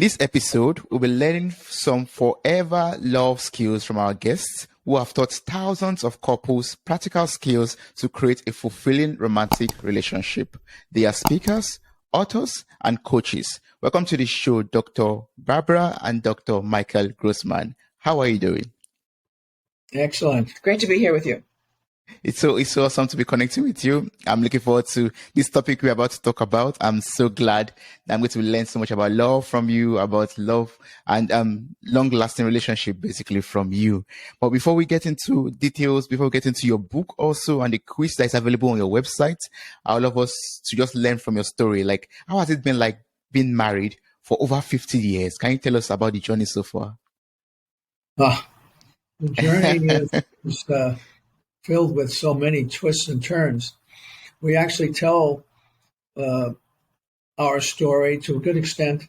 In this episode, we'll be learning some forever love skills from our guests who have taught thousands of couples practical skills to create a fulfilling romantic relationship. They are speakers, authors, and coaches. Welcome to the show, Dr. Barbara and Dr. Michael Grossman. How are you doing? Excellent. Great to be here with you. It's so awesome to be connecting with you. I'm looking forward to this topic we're about to talk about. I'm so glad that I'm going to learn so much about love from you, about love and long-lasting relationship basically from you. But before we get into details, before we get into your book also and the quiz that is available on your website, I would love us to just learn from your story. Like, how has it been like being married for over 50 years? Can you tell us about the journey so far? The journey is filled with so many twists and turns. We actually tell our story to a good extent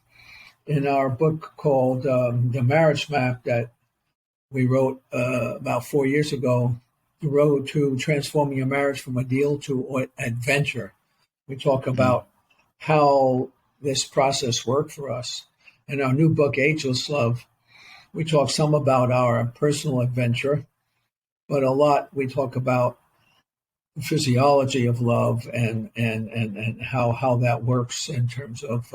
in our book called The Marriage Map that we wrote about 4 years ago, The Road to Transforming Your Marriage from Ideal to Adventure. We talk about how this process worked for us. In our new book, Ageless Love, we talk some about our personal adventure, but a lot we talk about the physiology of love and how that works in terms of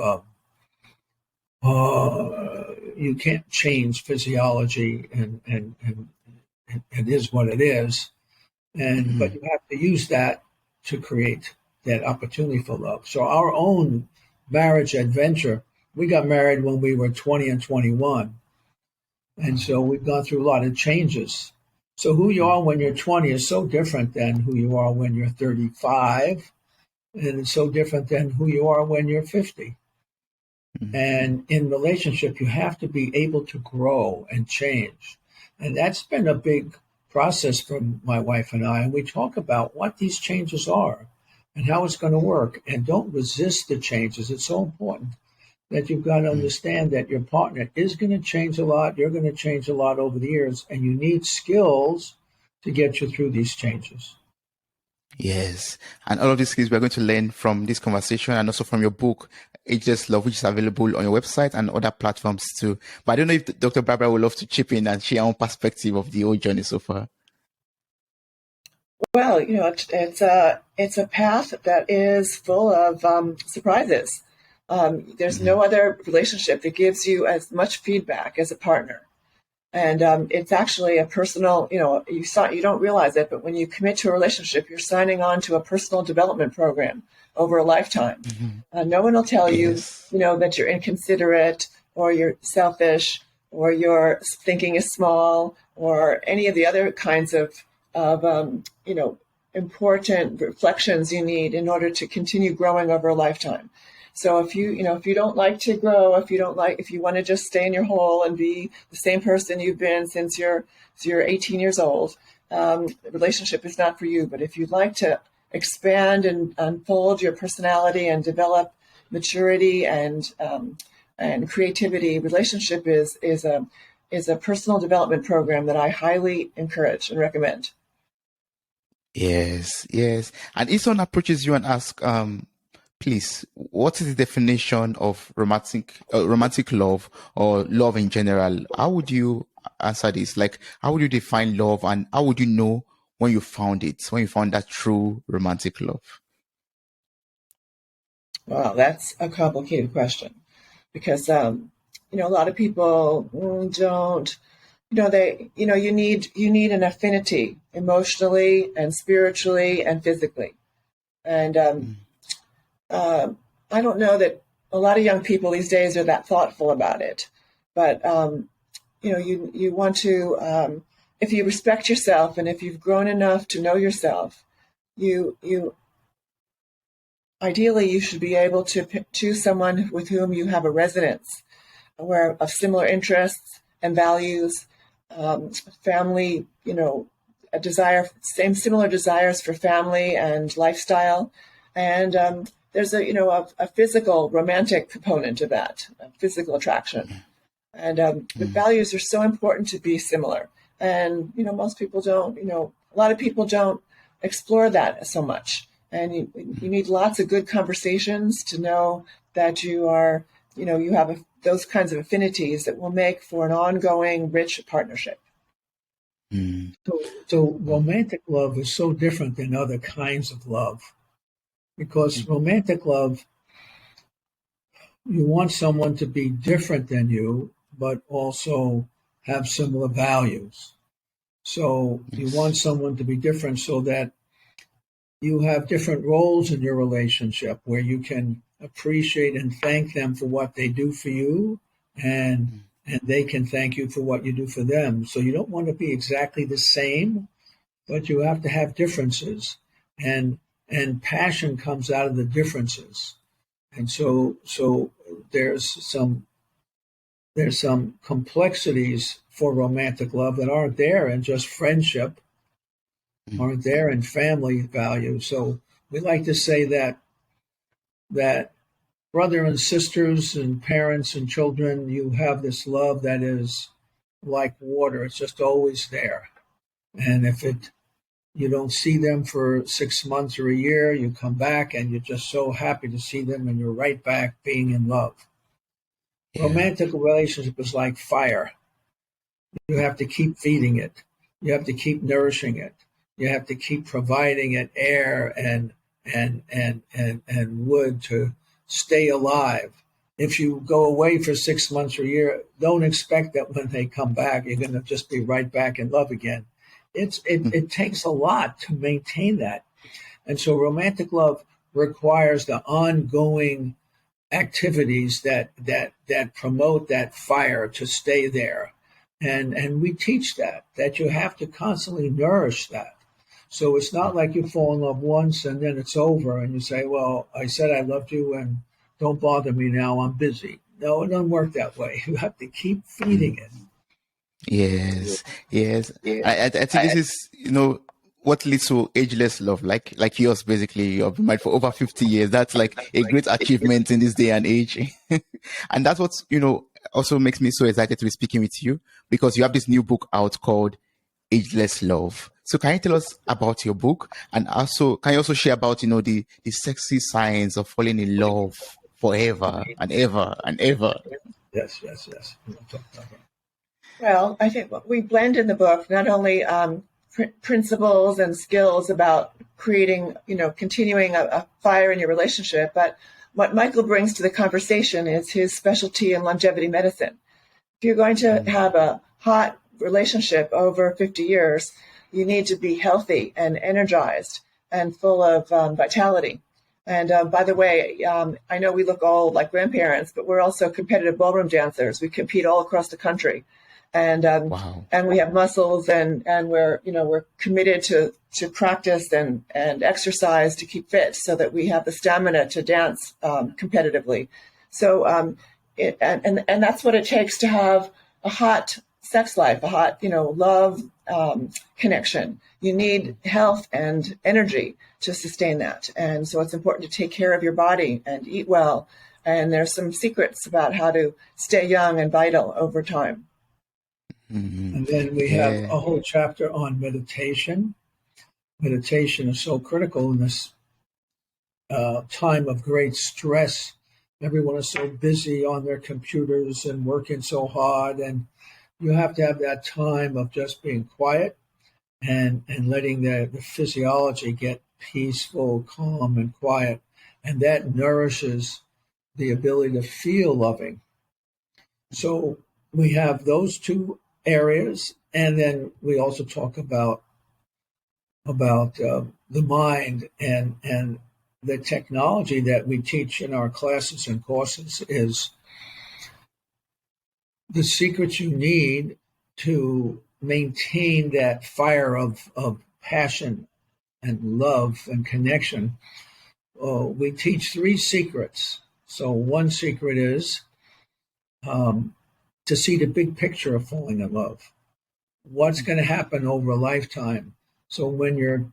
you can't change physiology and it is what it is, but you have to use that to create that opportunity for love. So our own marriage adventure, we got married when we were 20 and 21. And so we've gone through a lot of changes. So who you are when you're 20 is so different than who you are when you're 35. And it's so different than who you are when you're 50. And in relationship, you have to be able to grow and change. And that's been a big process for my wife and I. And we talk about what these changes are and how it's going to work. And don't resist the changes. It's so important that you've got to understand that your partner is going to change a lot. You're going to change a lot over the years, and you need skills to get you through these changes. Yes. And all of these skills we're going to learn from this conversation and also from your book, Ageless Love, which is available on your website and other platforms too. But I don't know if Dr. Barbara would love to chip in and share her own perspective of the whole journey so far. Well, it's a path that is full of surprises. There's no other relationship that gives you as much feedback as a partner. And it's actually a personal, you don't realize it, but when you commit to a relationship, you're signing on to a personal development program over a lifetime. No one will tell you, that you're inconsiderate or you're selfish or your thinking is small or any of the other kinds of important reflections you need in order to continue growing over a lifetime. So if you don't like to grow, if you want to just stay in your hole and be the same person you've been since you're 18 years old, the relationship is not for you. But if you'd like to expand and unfold your personality and develop maturity and creativity, relationship is a personal development program that I highly encourage and recommend. Yes. And if someone approaches you and asks, please, what is the definition of romantic love or love in general? How would you answer this? Like, how would you define love and how would you know when you found it, when you found that true romantic love? Wow, that's a complicated question because, a lot of people don't, you need an affinity emotionally and spiritually and physically. And, I don't know that a lot of young people these days are that thoughtful about it, but you want to, if you respect yourself and if you've grown enough to know yourself, you ideally you should be able to choose someone with whom you have a resonance, where of similar interests and values, family, similar desires for family and lifestyle, and there's a physical romantic component to that, physical attraction. And the values are so important to be similar. And, most people don't, a lot of people don't explore that so much. And you need lots of good conversations to know that you are you have those kinds of affinities that will make for an ongoing, rich partnership. Mm. So romantic love is so different than other kinds of love, because romantic love, you want someone to be different than you, but also have similar values. So you want someone to be different so that you have different roles in your relationship where you can appreciate and thank them for what they do for you, and they can thank you for what you do for them. So you don't want to be exactly the same, but you have to have differences, and passion comes out of the differences. And so there's some complexities for romantic love that aren't there in just friendship, aren't there in family values. So we like to say that brother and sisters and parents and children, you have this love that is like water. It's just always there. And if you don't see them for 6 months or a year, you come back and you're just so happy to see them, and you're right back being in love. Yeah. Romantic relationship is like fire. You have to keep feeding it. You have to keep nourishing it. You have to keep providing it air and wood to stay alive. If you go away for 6 months or a year, don't expect that when they come back, you're going to just be right back in love again. It takes a lot to maintain that. And so romantic love requires the ongoing activities that promote that fire to stay there. And we teach that you have to constantly nourish that. So it's not like you fall in love once and then it's over and you say, well, I said I loved you and don't bother me now, I'm busy. No, it doesn't work that way. You have to keep feeding it. Yes. I think this is, what leads to ageless love, like yours, basically. You've been married for over 50 years. That's like a great achievement in this day and age. And that's what, also makes me so excited to be speaking with you, because you have this new book out called Ageless Love. So can you tell us about your book, and also can you also share about the sexy signs of falling in love forever and ever and ever? Yes. Well, I think we blend in the book not only principles and skills about creating, continuing a fire in your relationship, but what Michael brings to the conversation is his specialty in longevity medicine. If you're going to have a hot relationship over 50 years, you need to be healthy and energized and full of vitality. And by the way, I know we look all like grandparents, but we're also competitive ballroom dancers. We compete all across the country. And Wow. and we have muscles, and we're committed to practice and exercise to keep fit, so that we have the stamina to dance competitively. So and that's what it takes to have a hot sex life, a hot love connection. You need health and energy to sustain that, and so it's important to take care of your body and eat well. And there's some secrets about how to stay young and vital over time. And then we have a whole chapter on meditation. Meditation is so critical in this time of great stress. Everyone is so busy on their computers and working so hard, and you have to have that time of just being quiet and letting the physiology get peaceful, calm, and quiet. And that nourishes the ability to feel loving. So we have those two areas, and then we also talk about the mind, and the technology that we teach in our classes and courses is the secrets you need to maintain that fire of passion and love and connection. We teach 3 secrets. So one secret is to see the big picture of falling in love. What's going to happen over a lifetime? So when you're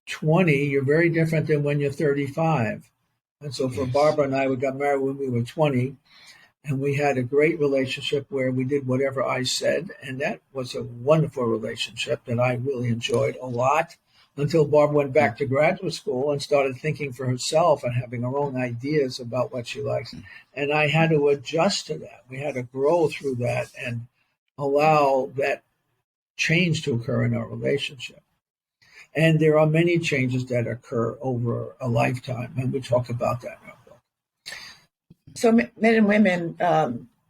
20, you're very different than when you're 35. And so for Barbara and I, we got married when we were 20, and we had a great relationship where we did whatever I said. And that was a wonderful relationship that I really enjoyed a lot. until Barb went back to graduate school and started thinking for herself and having her own ideas about what she likes. And I had to adjust to that. We had to grow through that and allow that change to occur in our relationship. And there are many changes that occur over a lifetime, and we talk about that in our book. So men and women,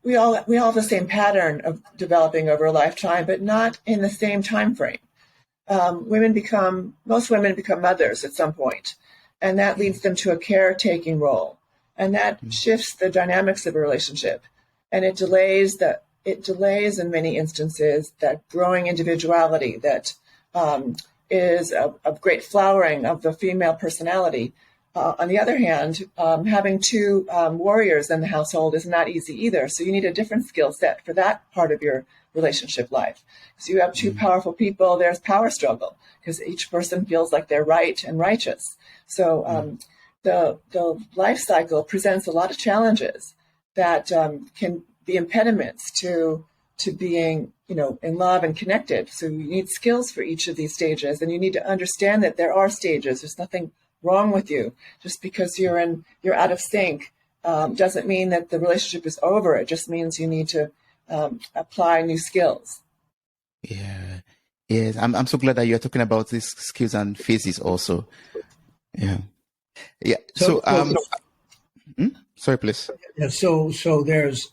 we all have the same pattern of developing over a lifetime, but not in the same time frame. Most women become mothers at some point, and that leads them to a caretaking role, and that shifts the dynamics of a relationship, and it delays in many instances that growing individuality that is of great flowering of the female personality. On the other hand, having two warriors in the household is not easy either. So you need a different skill set for that part of your relationship life. So you have two powerful people, there's power struggle because each person feels like they're right and righteous. So the life cycle presents a lot of challenges that can be impediments to being, in love and connected. So you need skills for each of these stages, and you need to understand that there are stages. There's nothing wrong with you. Just because you're out of sync doesn't mean that the relationship is over. It just means you need to apply new skills. Yeah. Yes. I'm so glad that you're talking about these skills and phases also. Yeah. Yeah. So sorry, please. Yeah, so there's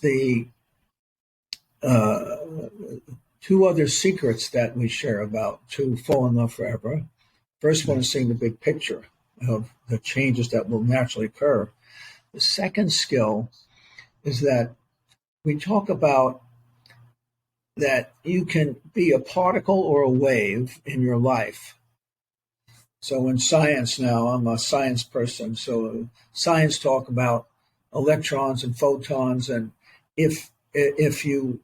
the two other secrets that we share about to fall in love forever. First one is seeing the big picture of the changes that will naturally occur. The second skill is that we talk about that you can be a particle or a wave in your life. So in science now, I'm a science person, so science talk about electrons and photons, and if you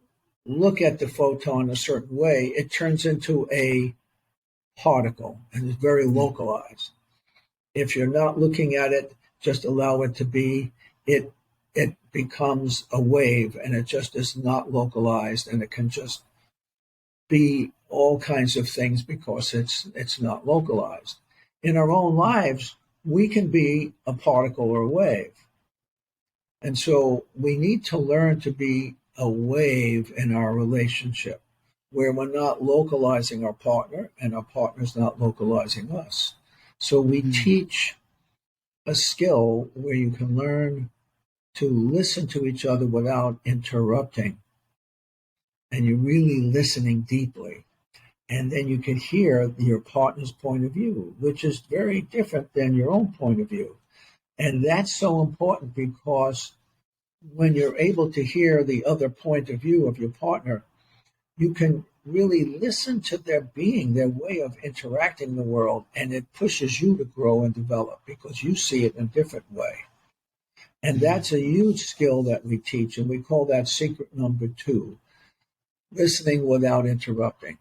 look at the photon a certain way, it turns into a particle and is very localized. If you're not looking at it, just allow it to be, it becomes a wave, and it just is not localized, and it can just be all kinds of things because it's not localized. In our own lives, we can be a particle or a wave. And so we need to learn to be a wave in our relationship where we're not localizing our partner and our partner's not localizing us. So we teach a skill where you can learn to listen to each other without interrupting. And you're really listening deeply. And then you can hear your partner's point of view, which is very different than your own point of view. And that's so important because when you're able to hear the other point of view of your partner, you can really listen to their being, their way of interacting in the world, and it pushes you to grow and develop because you see it in a different way. And that's a huge skill that we teach, and we call that secret number 2, listening without interrupting.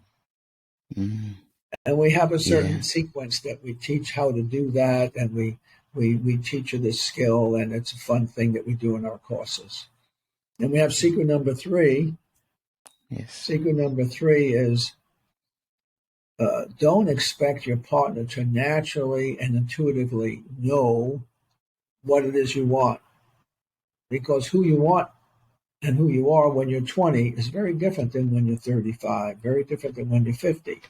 And we have a certain sequence that we teach how to do that, and we teach you this skill, and it's a fun thing that we do in our courses. And we have secret number 3. Yes. Secret number 3 is don't expect your partner to naturally and intuitively know what it is you want, because who you want and who you are when you're 20 is very different than when you're 35, very different than when you're 50.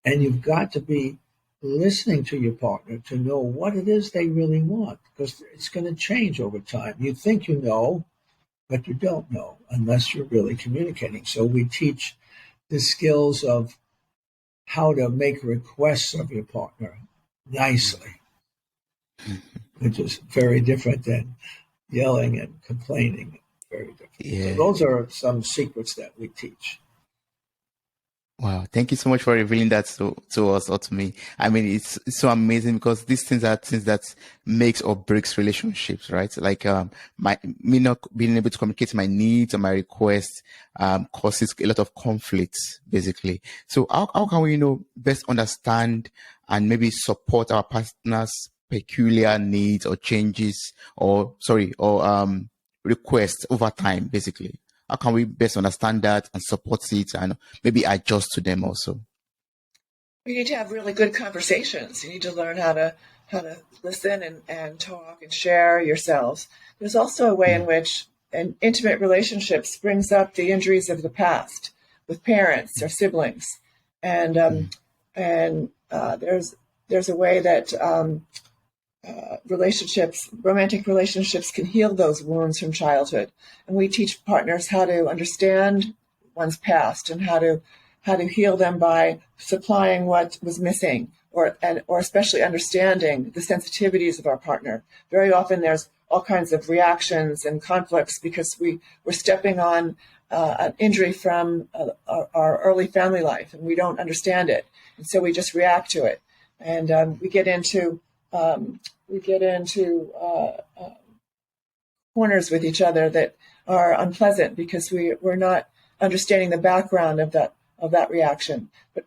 And you've got to be listening to your partner to know what it is they really want, because it's going to change over time. You think you know, but you don't know unless you're really communicating. So we teach the skills of how to make requests of your partner nicely, which is very different than yelling and complaining. Very different. Yeah. So those are some secrets that we teach. Wow. Thank you so much for revealing that to us or to me. I mean, it's so amazing because these things are things that makes or breaks relationships, right? Like, me not being able to communicate my needs or my requests, causes a lot of conflicts, basically. So how can we, best understand and maybe support our partner's peculiar needs or changes or requests over time, basically? How can we best understand that and support it and maybe adjust to them also? You need to have really good conversations. You need to learn how to listen and talk and share yourselves. There's also a way in which an intimate relationships brings up the injuries of the past with parents or siblings, and there's a way that romantic relationships can heal those wounds from childhood. And we teach partners how to understand one's past and how to heal them by supplying what was missing, or especially understanding the sensitivities of our partner. Very often there's all kinds of reactions and conflicts because we're stepping on an injury from our early family life, and we don't understand it, and so we just react to it, and we get into corners with each other that are unpleasant because we're not understanding the background of that reaction. But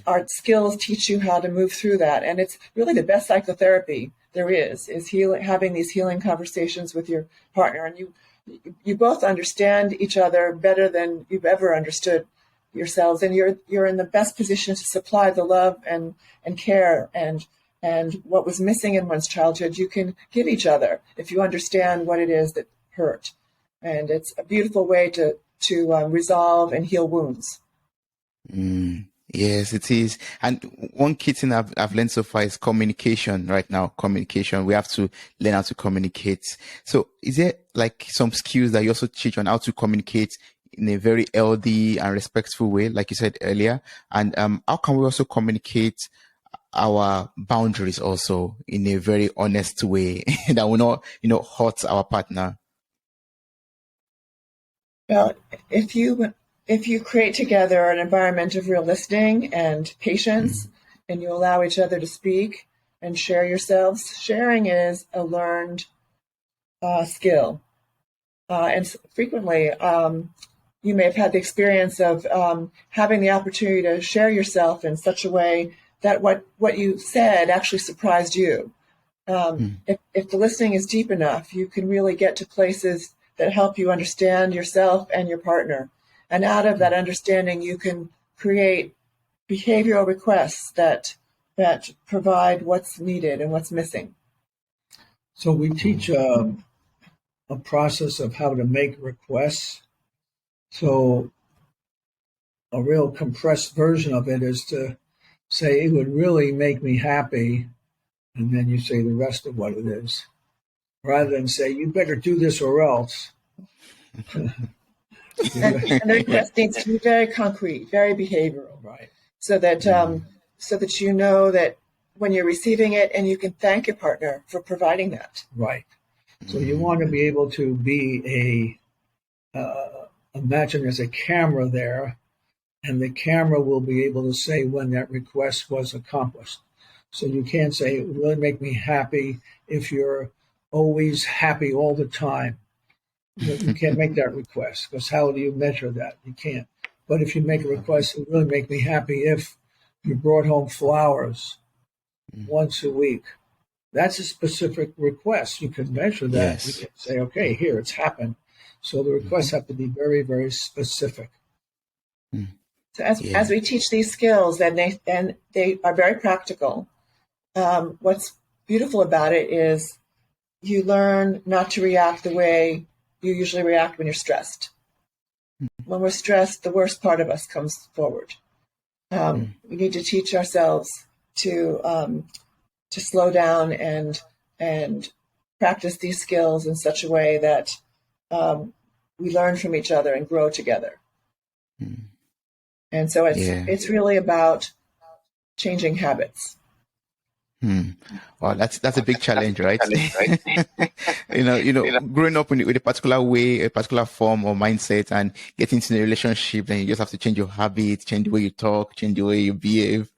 our skills teach you how to move through that, and it's really the best psychotherapy there is having these healing conversations with your partner, and you both understand each other better than you've ever understood yourselves, and you're in the best position to supply the love and care and what was missing in one's childhood. You can give each other if you understand what it is that hurt, and it's a beautiful way to resolve and heal wounds. Yes, it is. And one key thing I've learned so far is communication. Right now, communication. We have to learn how to communicate. So, is there like some skills that you also teach on how to communicate in a very healthy and respectful way, like you said earlier? And how can we also communicate our boundaries also in a very honest way that will not, hurt our partner? Well, if you create together an environment of real listening and patience, and you allow each other to speak and share yourselves, sharing is a learned skill. And frequently, you may have had the experience of having the opportunity to share yourself in such a way that what you said actually surprised you. If the listening is deep enough, you can really get to places that help you understand yourself and your partner. And out of that understanding, you can create behavioral requests that provide what's needed and what's missing. So we teach a process of how to make requests. So a real compressed version of it is to say, it would really make me happy, and then you say the rest of what it is, rather than say, you better do this or else. And the request needs to be very concrete, very behavioral, right? So that you know that when you're receiving it, and you can thank your partner for providing that. Right. So you want to be able to be imagine there's a camera there, and the camera will be able to say when that request was accomplished. So you can't say, it would really make me happy if you're always happy all the time. You can't make that request, because how do you measure that? You can't. But if you make a request, it would really make me happy if you brought home flowers once a week. That's a specific request. You can measure that. Yes. You can say, okay, here, it's happened. So the requests have to be very, very specific. So as we teach these skills, and they are very practical, what's beautiful about it is you learn not to react the way you usually react when you're stressed. When we're stressed, the worst part of us comes forward. We need to teach ourselves to slow down and practice these skills in such a way that we learn from each other and grow together. And so it's really about changing habits. Well, that's a big challenge, right? Growing up with a particular way, a particular form or mindset, and getting into a relationship, then you just have to change your habits, change the way you talk, change the way you behave.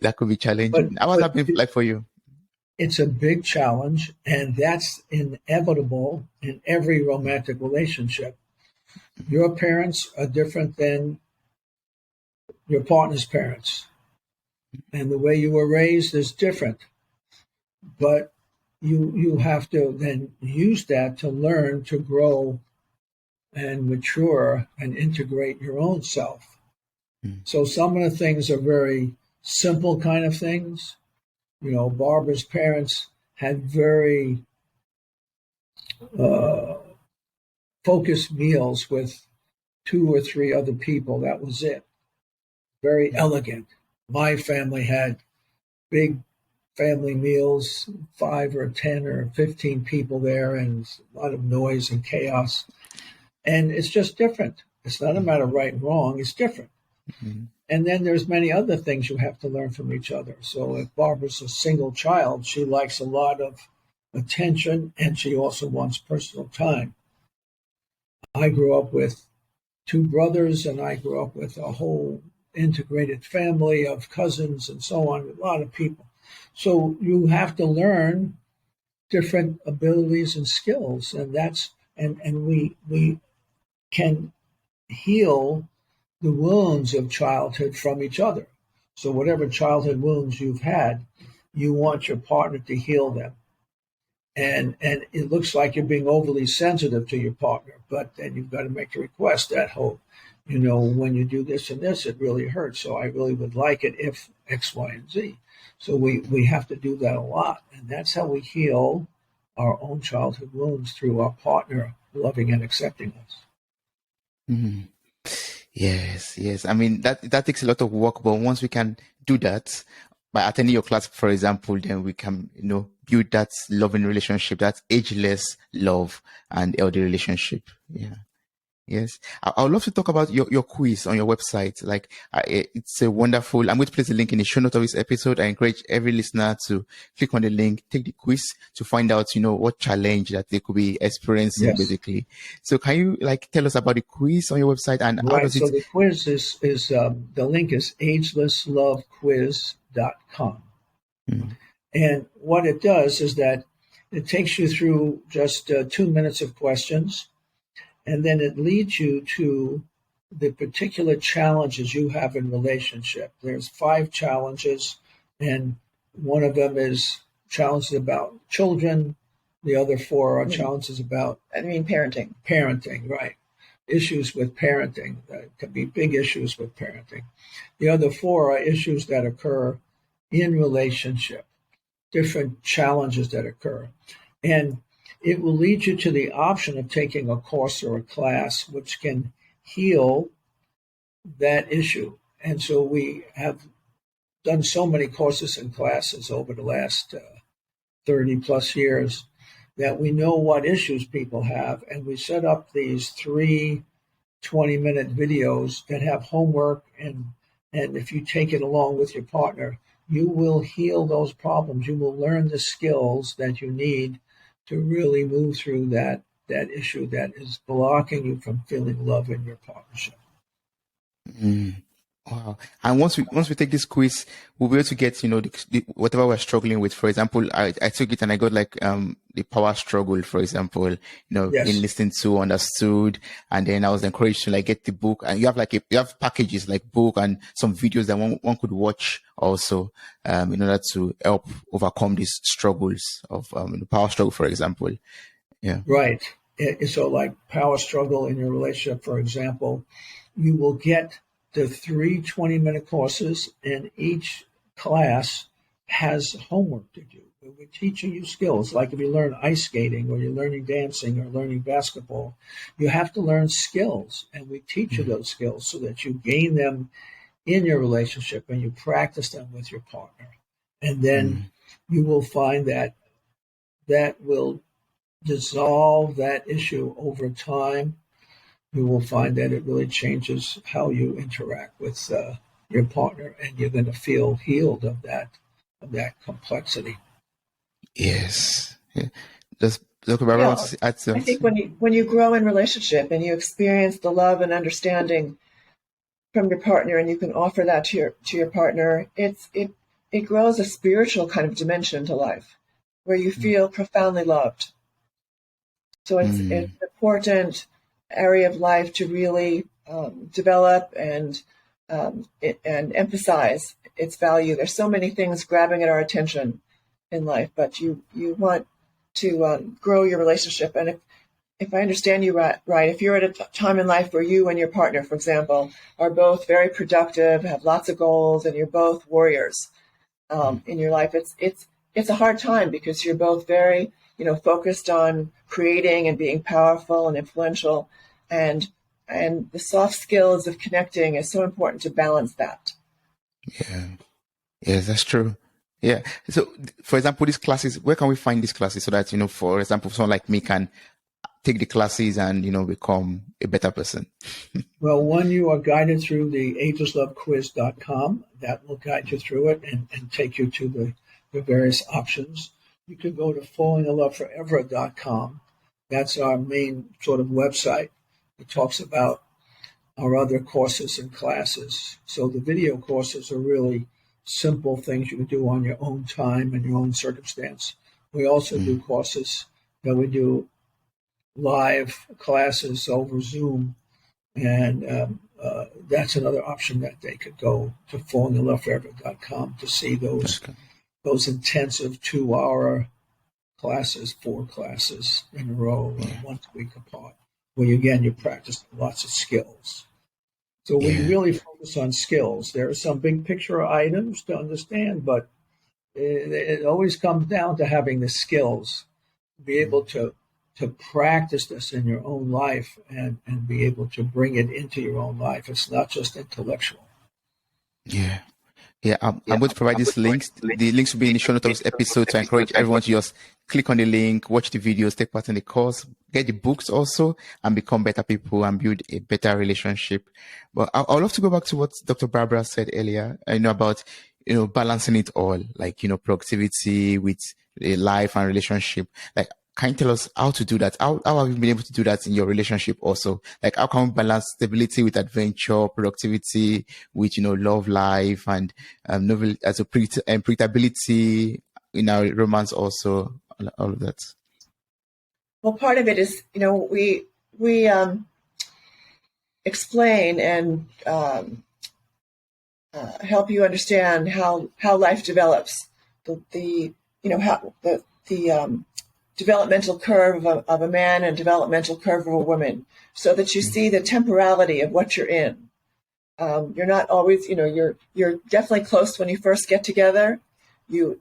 That could be challenging. How has that been like for you? It's a big challenge, and that's inevitable in every romantic relationship. Your parents are different than your partner's parents, and the way you were raised is different. But you have to then use that to learn to grow and mature and integrate your own self. So some of the things are very simple kind of things. Barbara's parents had very focused meals with 2 or 3 other people. That was it. Very elegant. My family had big family meals, 5 or 10 or 15 people there, and a lot of noise and chaos. And it's just different. It's not a matter of right and wrong. It's different. Mm-hmm. And then there's many other things you have to learn from each other. So if Barbara's a single child, she likes a lot of attention, and she also wants personal time. I grew up with 2 brothers, and I grew up with a whole integrated family of cousins and so on, a lot of people. So you have to learn different abilities and skills, and we can heal the wounds of childhood from each other. So whatever childhood wounds you've had, you want your partner to heal them. And it looks like you're being overly sensitive to your partner, but then you've got to make a request that, when you do this and this, it really hurts. So I really would like it if X, Y, and Z. So we have to do that a lot. And that's how we heal our own childhood wounds, through our partner loving and accepting us. Mm-hmm. Yes. I mean, that takes a lot of work, but once we can do that by attending your class, for example, then we can, build that loving relationship, that ageless love and healthy relationship. Yeah. Yes. I would love to talk about your quiz on your website. Like, it's a wonderful, I'm going to place a link in the show note of this episode. I encourage every listener to click on the link, take the quiz to find out, what challenge that they could be experiencing, Yes. basically. So can you tell us about the quiz on your website and how Right. does it? So the quiz is the link is agelesslovequiz.com. Mm, And what it does is that it takes you through just 2 minutes of questions, and then it leads you to the particular challenges you have in relationship. There's 5 challenges, and one of them is challenges about children. The other 4 are challenges about parenting. Parenting, right. Issues with parenting. That could be big issues with parenting. The other 4 are issues that occur in relationship, different challenges that occur. And it will lead you to the option of taking a course or a class which can heal that issue. And so we have done so many courses and classes over the last 30 plus years that we know what issues people have. And we set up these 3 20-minute videos that have homework. And if you take it along with your partner, you will heal those problems. You will learn the skills that you need to really move through that issue that is blocking you from feeling love in your partnership. mm. Wow. And once we take this quiz, we'll be able to get, whatever we're struggling with. For example, I took it and I got the power struggle, for example, Yes. in listening to, understood. And then I was encouraged to get the book, and you have packages like book and some videos that one could watch also, in order to help overcome these struggles of, the power struggle, for example. Yeah. Right. So like power struggle in your relationship, for example, you will get the 3 20-minute courses, and each class has homework to do. We're teaching you skills. Like if you learn ice skating, or you're learning dancing, or learning basketball, you have to learn skills, and we teach you those skills so that you gain them in your relationship and you practice them with your partner. And then you will find that will dissolve that issue over time. You will find that it really changes how you interact with your partner, and you're going to feel healed of that complexity. Yes. Yeah. Does Dr. Barbara want to add I something? think when you grow in relationship and you experience the love and understanding from your partner, and you can offer that to your partner, it grows a spiritual kind of dimension to life, where you feel profoundly loved. So it's an important area of life to really develop and emphasize its value. There's so many things grabbing at our attention in life, but you want to grow your relationship. And if I understand you right, if you're at a time in life where you and your partner, for example, are both very productive, have lots of goals, and you're both warriors in your life, it's a hard time because you're both very, focused on creating and being powerful and influential, and the soft skills of connecting is so important to balance that. Yeah. Yes, that's true. Yeah. So, for example, these classes, where can we find these classes so that, for example, someone like me can take the classes and, become a better person? Well, one, you are guided through the agelesslovequiz.com. That will guide you through it and take you to the various options. You can go to fallinginloveforever.com. That's our main sort of website. It talks about our other courses and classes. So the video courses are really simple things you can do on your own time and your own circumstance. We also do courses that we do live classes over Zoom, and that's another option that they could go to fallinginloveforever.com to see those intensive 2-hour classes, 4 classes in a row, once a week apart, where you're practicing lots of skills. So we really focus on skills. There are some big picture items to understand, but it always comes down to having the skills, be able to practice this in your own life and be able to bring it into your own life. It's not just intellectual. Yeah. Yeah, I'm going to provide these links. The links will be in the show notes of this episode to encourage everyone to just click on the link, watch the videos, take part in the course, get the books also, and become better people and build a better relationship. But I'd love to go back to what Dr. Barbara said earlier, about, balancing it all, like, productivity with a life and relationship. Like, can you tell us how to do that? How have you been able to do that in your relationship also? Like, how can we balance stability with adventure, productivity with, love life, and novel as a predictability in our romance also, all of that? Well, part of it is, we explain and help you understand how life develops, the developmental curve of a man and developmental curve of a woman, so that you see the temporality of what you're in. You're not always, you're definitely close when you first get together. You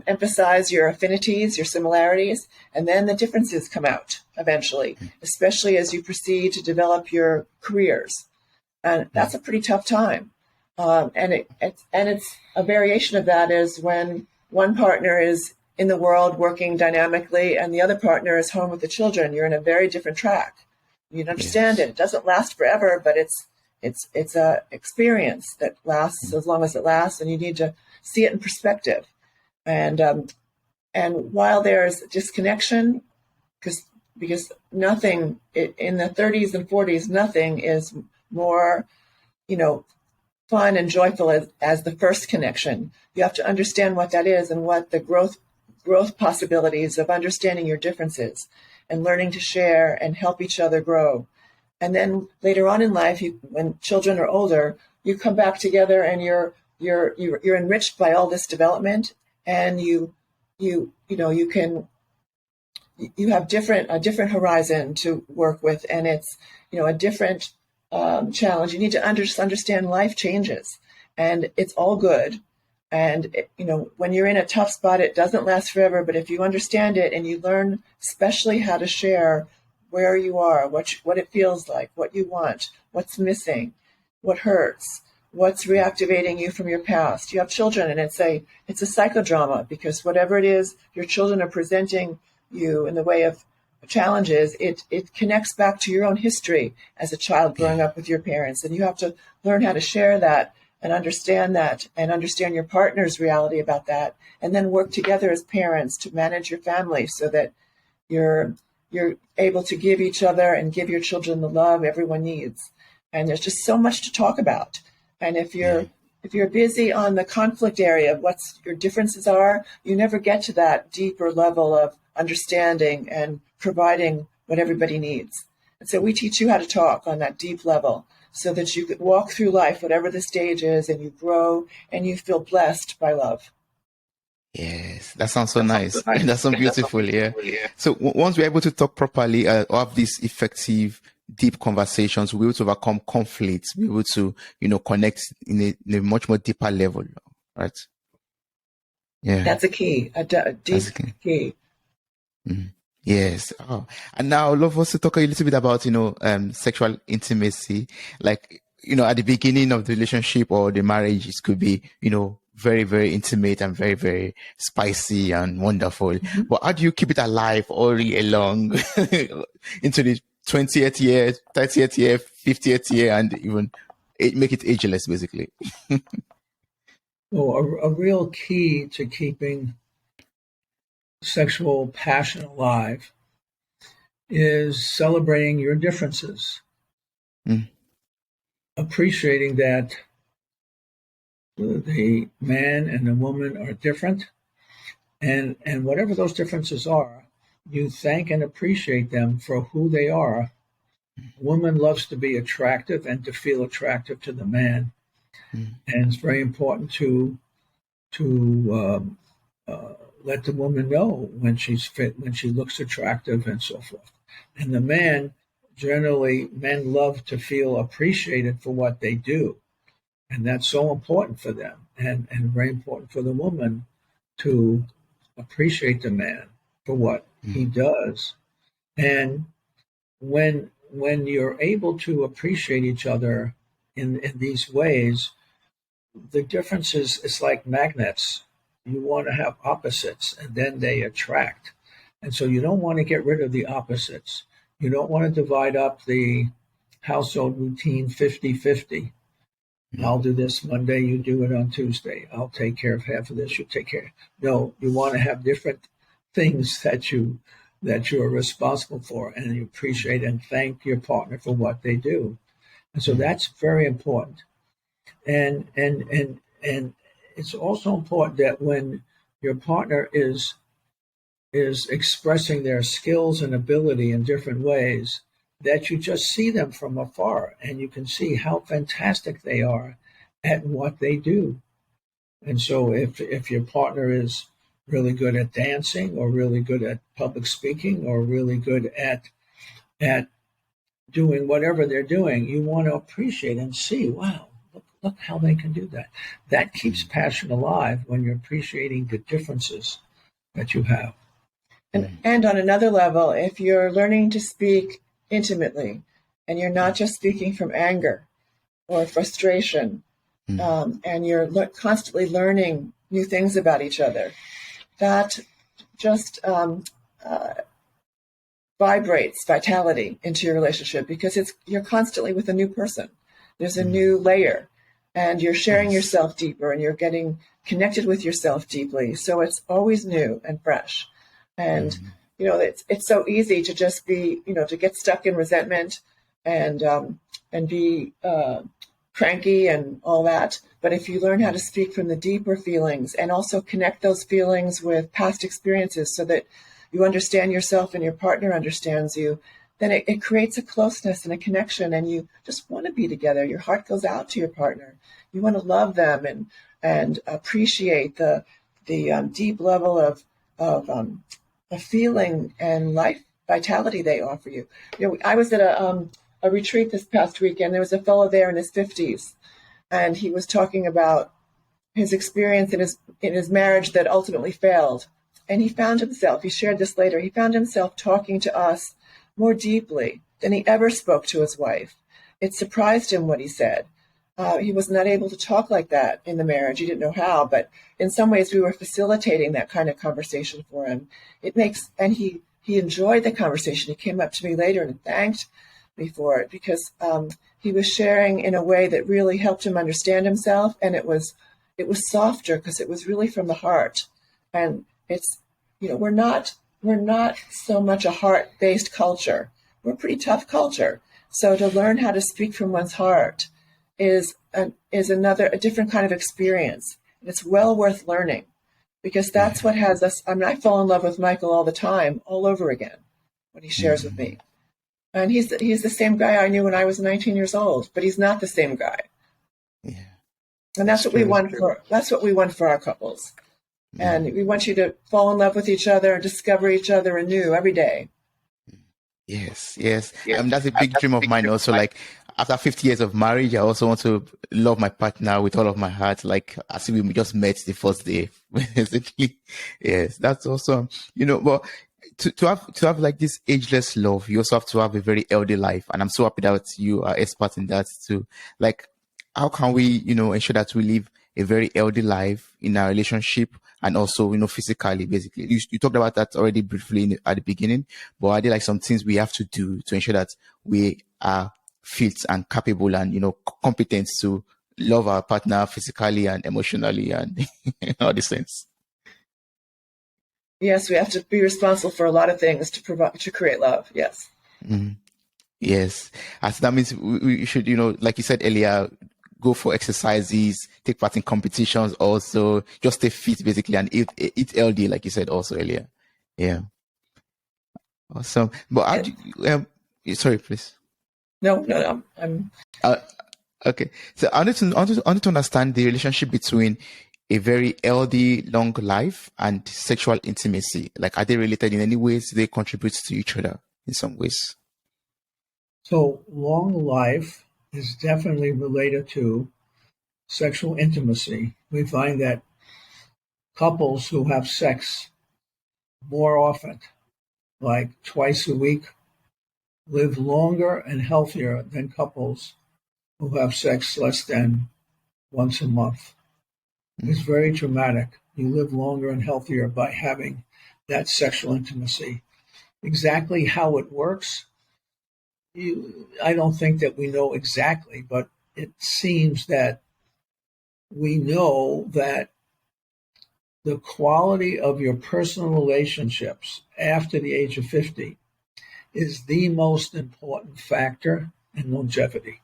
emphasize your affinities, your similarities, and then the differences come out eventually, especially as you proceed to develop your careers. And that's a pretty tough time. And it's a variation of that is when one partner is in the world working dynamically and the other partner is home with the children. You're in a very different track. You understand it. It doesn't last forever, but it's a experience that lasts as long as it lasts, and you need to see it in perspective. And while there's disconnection, because nothing in the 30s and 40s, nothing is more, fun and joyful as the first connection. You have to understand what that is and what the growth possibilities of understanding your differences and learning to share and help each other grow. And then later on in life, when children are older, you come back together and you're enriched by all this development, and you have a different horizon to work with, and it's a different challenge. You need to understand life changes, and it's all good. And when you're in a tough spot, it doesn't last forever. But if you understand it and you learn, especially how to share where you are, what it feels like, what you want, what's missing, what hurts, what's reactivating you from your past. You have children, and it's a psychodrama, because whatever it is your children are presenting you in the way of challenges, it connects back to your own history as a child growing up with your parents. And you have to learn how to share that and understand your partner's reality about that, and then work together as parents to manage your family so that you're able to give each other and give your children the love everyone needs. And there's just so much to talk about. And if you're busy on the conflict area of what your differences are, you never get to that deeper level of understanding and providing what everybody needs. And so we teach you how to talk on that deep level so that you could walk through life, whatever the stage is, and you grow and you feel blessed by love. Yes, that sounds so nice. That's so beautiful. Yeah. So once we're able to talk properly, or have these effective, deep conversations, we're able to overcome conflicts, we're able to, connect in a much more deeper level, right? Yeah, That's a key, a deep that's okay. key. Yes. Oh. And now I'd love us to talk a little bit about, sexual intimacy. Like, at the beginning of the relationship or the marriage, it could be, very, very intimate and very, very spicy and wonderful. Mm-hmm. But how do you keep it alive all the along into the 20th year, 30th year, 50th year, and even make it ageless, basically? Well, a real key to keeping sexual passion alive is celebrating your differences, Mm, appreciating that the man and the woman are different, and whatever those differences are, you thank and appreciate them for who they are. A woman loves to be attractive and to feel attractive to the man, mm, and it's very important to let the woman know when she's fit, when she looks attractive, and so forth. And the man, generally, men love to feel appreciated for what they do. And that's so important for them, and very important for the woman to appreciate the man for what he mm, does. And when you're able to appreciate each other in these ways, the differences is like magnets. You want to have opposites, and then they attract. And so you don't want to get rid of the opposites. You don't want to divide up the household routine 50-50. mm, I'll do this Monday, you do it on Tuesday. I'll take care of half of this, you take care. No, you want to have different things that you are responsible for, and you appreciate and thank your partner for what they do. And so mm, that's very important. And it's also important that when your partner is expressing their skills and ability in different ways, that you just see them from afar and you can see how fantastic they are at what they do. And so if your partner is really good at dancing, or really good at public speaking, or really good at doing whatever they're doing, you want to appreciate and see, wow, look how they can do that. That keeps mm, passion alive when you're appreciating the differences that you have. And on another level, if you're learning to speak intimately and you're not just speaking from anger or frustration, mm, and you're constantly learning new things about each other, that just vibrates vitality into your relationship, because you're constantly with a new person. There's a mm. new layer, and you're sharing Yes. yourself deeper, and you're getting connected with yourself deeply. So it's always new and fresh. And Mm, it's so easy to just be, to get stuck in resentment and be cranky and all that. But if you learn how to speak from the deeper feelings and also connect those feelings with past experiences, so that you understand yourself and your partner understands you, then it creates a closeness and a connection, and you just want to be together. Your heart goes out to your partner. You want to love them and appreciate the deep level of feeling and life vitality they offer you. I was at a retreat this past weekend. There was a fellow there in his 50s, and he was talking about his experience in his marriage that ultimately failed. And he found himself, he shared this later, he found himself talking to us more deeply than he ever spoke to his wife. It surprised him what he said. He was not able to talk like that in the marriage. He didn't know how, but in some ways we were facilitating that kind of conversation for him. And he enjoyed the conversation. He came up to me later and thanked me for it, because he was sharing in a way that really helped him understand himself. And it was softer, because it was really from the heart. And it's, we're not so much a heart-based culture. We're a pretty tough culture. So to learn how to speak from one's heart is a different kind of experience. And it's well worth learning, because that's what has us. I mean, I fall in love with Michael all the time, all over again, when he shares with me. And he's the same guy I knew when I was 19 years old, but he's not the same guy. Yeah. And that's what we want for our couples. And we want you to fall in love with each other and discover each other anew every day. Yes, yes. That's a big dream of mine also. Like after 50 years of marriage, I also want to love my partner with all of my heart, like as if we just met the first day. Basically. Yes, that's awesome. But to have like this ageless love, you also have to have a very healthy life. And I'm so happy that you are expert in that too. Like, how can we, ensure that we live a very healthy life in our relationship and also, physically, basically? You talked about that already briefly at the beginning, but are there like some things we have to do to ensure that we are fit and capable and, competent to love our partner physically and emotionally and in all the sense? Yes, we have to be responsible for a lot of things to create love. Yes. Mm. Yes. As that means we should, like you said earlier, go for exercises, take part in competitions, also just stay fit basically and eat healthy, like you said also earlier. Yeah. Awesome. But how do you, sorry, please. No. Okay. So I wanted to understand the relationship between a very healthy, long life and sexual intimacy. Like, are they related in any ways? Do they contribute to each other in some ways? So long life is definitely related to sexual intimacy. We find that couples who have sex more often, like twice a week, live longer and healthier than couples who have sex less than once a month. It's very dramatic. You live longer and healthier by having that sexual intimacy. Exactly how it works, I don't think that we know exactly, but it seems that we know that the quality of your personal relationships after the age of 50 is the most important factor in longevity.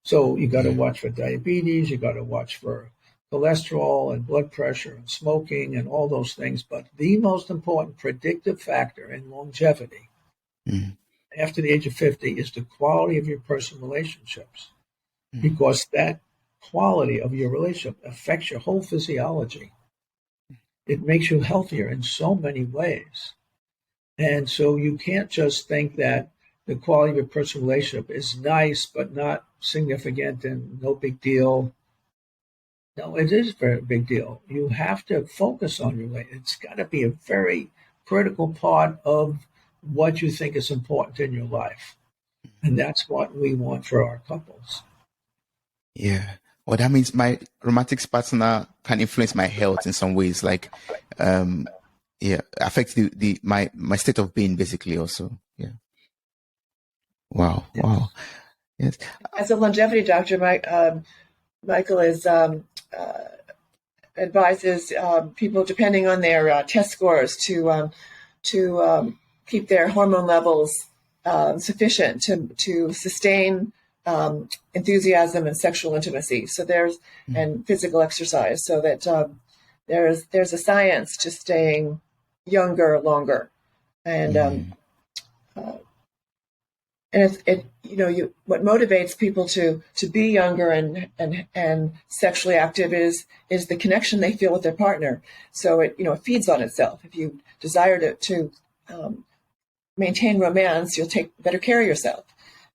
So you got to watch for diabetes, you got to watch for cholesterol and blood pressure and smoking and all those things. But the most important predictive factor in longevity after the age of 50 is the quality of your personal relationships, because that quality of your relationship affects your whole physiology. It makes you healthier in so many ways. And so you can't just think that the quality of your personal relationship is nice but not significant and no big deal. No, it is a very big deal. You have to focus on your relationship. It's got to be a very critical part of what you think is important in your life. And that's what we want for our couples. Yeah. Well, that means my romantic partner can influence my health in some ways, like, affect my state of being basically also. Yeah. Wow. Yes. Wow. Yes. As a longevity doctor, Michael is advises people, depending on their test scores, to keep their hormone levels sufficient to sustain enthusiasm and sexual intimacy. So and physical exercise, so that there's a science to staying younger longer, and what motivates people to be younger and sexually active is the connection they feel with their partner. So it feeds on itself. If you desire to maintain romance, you'll take better care of yourself.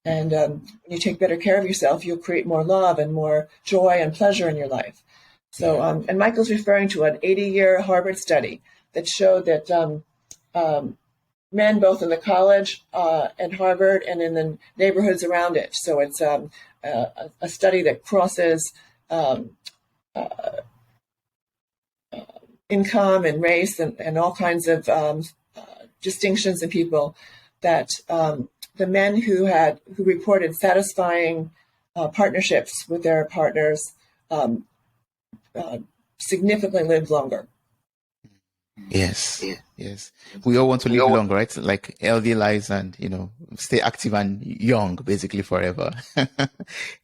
And when you take better care of yourself, you'll create more love and more joy and pleasure in your life. So, and Michael's referring to an 80-year Harvard study that showed that men, both in the college at Harvard and in the neighborhoods around it. So it's a study that crosses income and race and all kinds of distinctions in people, that the men who reported satisfying partnerships with their partners significantly lived longer. Yes. We all want to live long, right? Like healthy lives and, stay active and young, basically forever.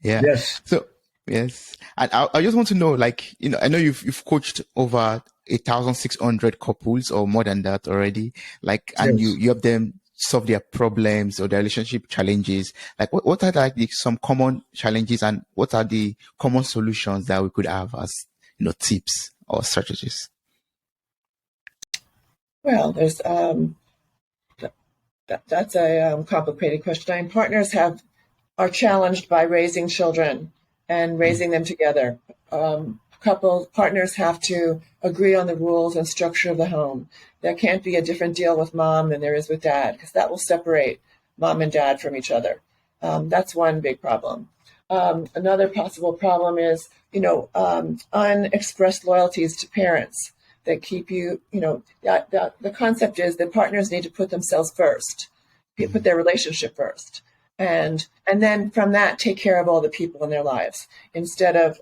Yeah. Yes. So, yes. And I just want to know, like, I know you've coached over 1,600 couples or more than that already. Like, and Yes. you help them solve their problems or their relationship challenges. Like, what are like some common challenges and what are the common solutions that we could have as, tips or strategies? Well, there's that's a complicated question. I mean, partners are challenged by raising children and raising them together. Partners have to agree on the rules and structure of the home. There can't be a different deal with mom than there is with dad, because that will separate mom and dad from each other. That's one big problem. Another possible problem is, unexpressed loyalties to parents that keep you, the concept is that partners need to put themselves first, put their relationship first. And then from that, take care of all the people in their lives instead of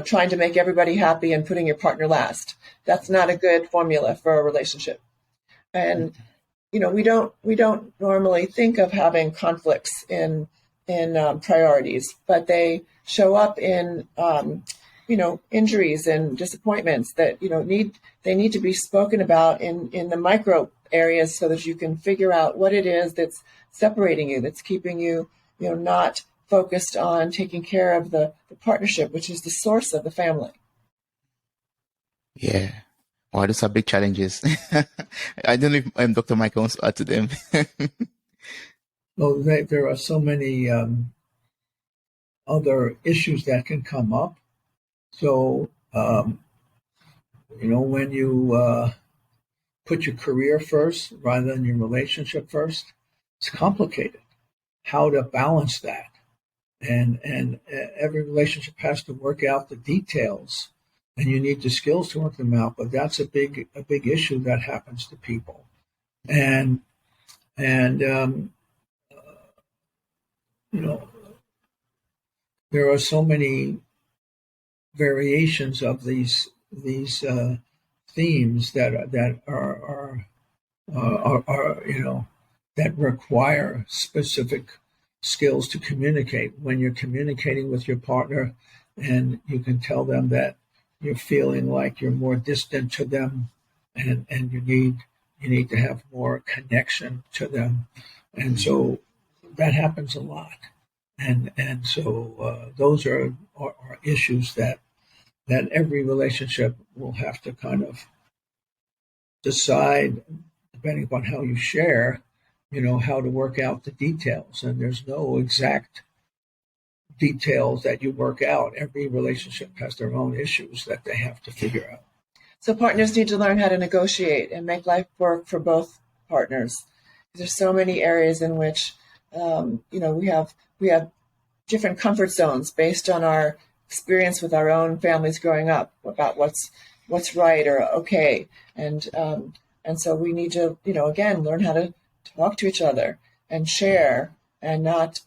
trying to make everybody happy and putting your partner last. That's not a good formula for a relationship. And we don't normally think of having conflicts in priorities, but they show up in injuries and disappointments that they need to be spoken about in the micro areas so that you can figure out what it is that's separating you, that's keeping you not focused on taking care of the partnership, which is the source of the family. Yeah. Wow, those are big challenges. I don't know if Dr. Michael wants to add to them. Well, there are so many other issues that can come up. So, when you put your career first rather than your relationship first, it's complicated. How to balance that, and every relationship has to work out the details, and you need the skills to work them out. But that's a big issue that happens to people, and there are so many variations of these themes that are that require specific skills to communicate. When you're communicating with your partner, and you can tell them that you're feeling like you're more distant to them, and you need to have more connection to them, and so that happens a lot, and so those are issues that every relationship will have to kind of decide, depending upon how you share, how to work out the details. And there's no exact details that you work out. Every relationship has their own issues that they have to figure out. So partners need to learn how to negotiate and make life work for both partners. There's so many areas in which, we have different comfort zones based on our experience with our own families growing up about what's right or okay, and so we need to again learn how to talk to each other and share and not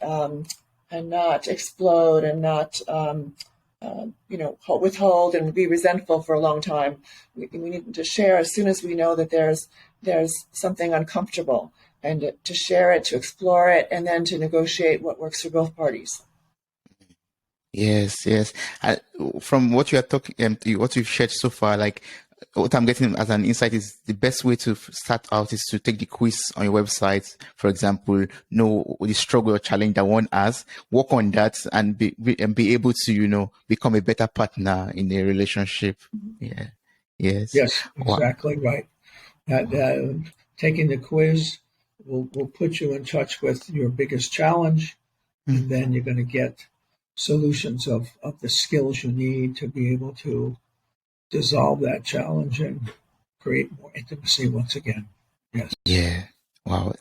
explode and not withhold and be resentful for a long time. We need to share as soon as we know that there's something uncomfortable, and to share it, to explore it, and then to negotiate what works for both parties. Yes. From what you are talking, what you've shared so far, like what I'm getting as an insight is the best way to start out is to take the quiz on your website. For example, know the struggle or challenge that one has, work on that, and be able to become a better partner in a relationship. Yeah. Yes. Yes, exactly. Wow. Right. Taking the quiz will put you in touch with your biggest challenge, and then you're going to get solutions of the skills you need to be able to dissolve that challenge and create more intimacy once again. Yes. Yeah. Wow.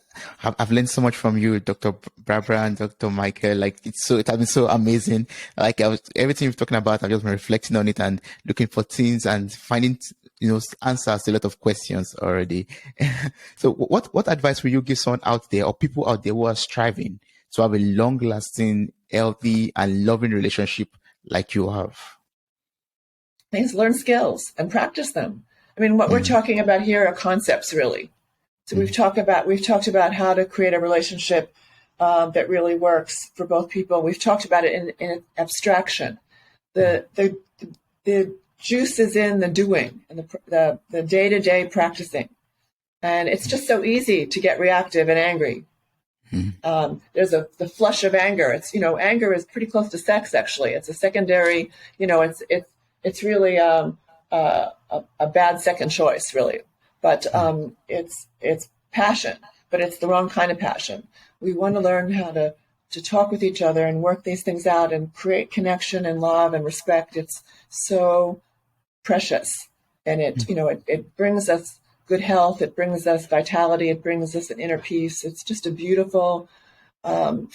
I've learned so much from you, Dr. Barbara and Dr. Michael. Like it has been so amazing. Like everything you've talking about, I've just been reflecting on it and looking for things and finding, answers to a lot of questions already. So what advice will you give someone out there or people out there who are striving to have a long lasting, healthy and loving relationship like you have? Things, learn skills and practice them. I mean, what we're talking about here are concepts, really. So we've talked about how to create a relationship that really works for both people. We've talked about it in abstraction. The juice is in the doing and the day-to-day practicing. And it's just so easy to get reactive and angry. There's the flush of anger. It's, anger is pretty close to sex, actually. It's a secondary, it's really a bad second choice, really. But it's passion, but it's the wrong kind of passion. We want to learn how to talk with each other and work these things out and create connection and love and respect. It's so precious. And it brings us good health. It brings us vitality. It brings us an inner peace. It's just a beautiful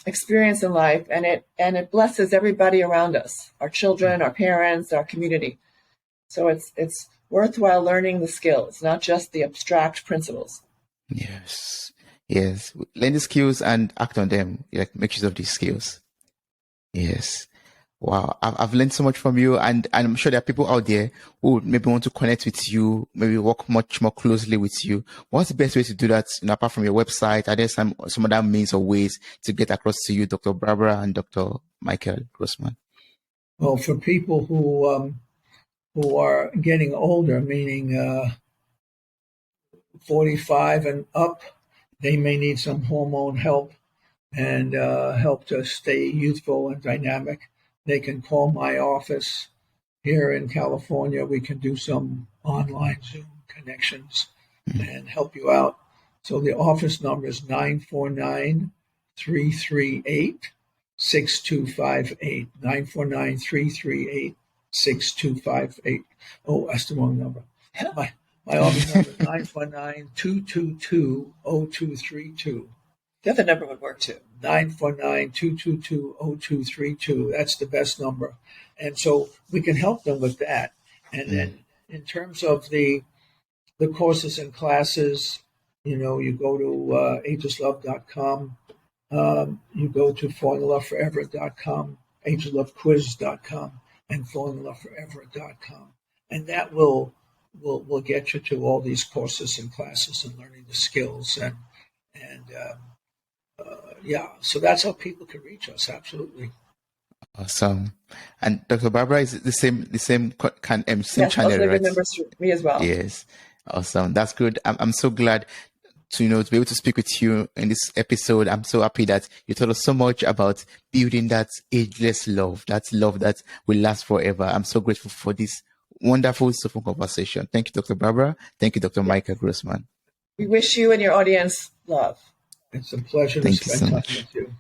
experience in life. And it blesses everybody around us, our children, our parents, our community. So it's worthwhile learning the skills, not just the abstract principles. Yes. Yes. Learn the skills and act on them. Like, make use of these skills. Yes. Wow. I've learned so much from you, and I'm sure there are people out there who maybe want to connect with you, maybe work much more closely with you. What's the best way to do that? Apart from your website, are there some other means or ways to get across to you, Dr. Barbara and Dr. Michael Grossman? Well, for people who are getting older, meaning 45 and up, they may need some hormone help and help to stay youthful and dynamic. They can call my office here in California. We can do some online Zoom connections and help you out. So the office number is 949-338-6258. 949-338-6258. Oh, that's the wrong number. My office number is 949-222-0232. The other number would work too. 949-222-0232. That's the best number. And so we can help them with that. And then in terms of the courses and classes, you go to agelesslove.com. You go to fallinginloveforever.com, agelesslovequiz.com, and fallinginloveforever.com. And that will get you to all these courses and classes and learning the skills and so that's how people can reach us. Absolutely. Awesome. And Dr. Barbara is the same Yes, channel, right? Members to me as well. Yes. Awesome. That's good. I'm so glad to be able to speak with you in this episode. I'm so happy that you told us so much about building that ageless love, that love that will last forever. I'm so grateful for this wonderful, soulful conversation. Thank you, Dr. Barbara. Thank you, Dr. Michael Grossman. We wish you and your audience love. It's a pleasure Thank to you spend so time much. with you.